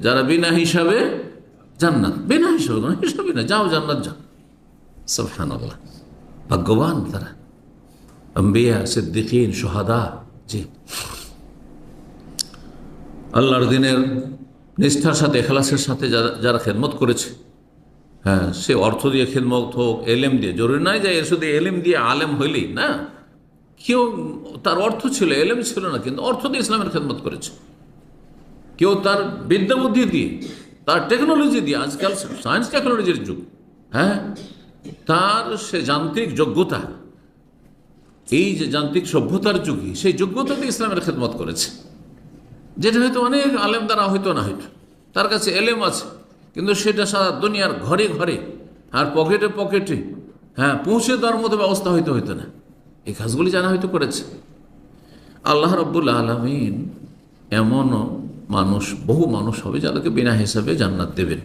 যারা বিনা হিসাবে জান্নাত, বিনা হিসাবে না, হিসাবে না, যাও জান্নাত যাও। সুবহানাল্লাহ, ভাগ্যবান তারা, আম্বিয়া, সিদ্দিকিন, শুহাদা। জি, আল্লাহর দিনের নিষ্ঠার সাথে, এখলাসের সাথে যারা খেদমত করেছে, হ্যাঁ, সে অর্থ দিয়ে খেদমত হোক, এলেম দিয়ে, জরুরি নয় যে শুধু এলেম দিয়ে আলেম হইলেই না। কেউ তার অর্থ ছিল, এলেম ছিল না, কিন্তু অর্থ দিয়ে ইসলামের খেদমত করেছে। কেউ তার বিদ্যা বুদ্ধি দিয়ে, তার টেকনোলজি দিয়ে, আজকাল সায়েন্স টেকনোলজির যুগ, হ্যাঁ, তার সে যান্ত্রিক যোগ্যতা, এই যে যান্ত্রিক সভ্যতার যুগে সেই যোগ্যতা দিয়ে ইসলামের খেদমত করেছে, যেটা হয়তো অনেক আলেম দ্বারা হয়তো না, হয়তো তার কাছে এলেম আছে, কিন্তু সেটা সারা দুনিয়ার ঘরে ঘরে আর পকেটে পকেটে, হ্যাঁ, পৌঁছে দেওয়ার মতো ব্যবস্থা হয়তো হইতো না। এই কাজগুলি জানা হয়তো করেছে। আল্লাহ রাব্বুল আলামিন এমনও মানুষ, বহু মানুষ হবে যাদেরকে বিনা হিসাবে জান্নাত দেবেন।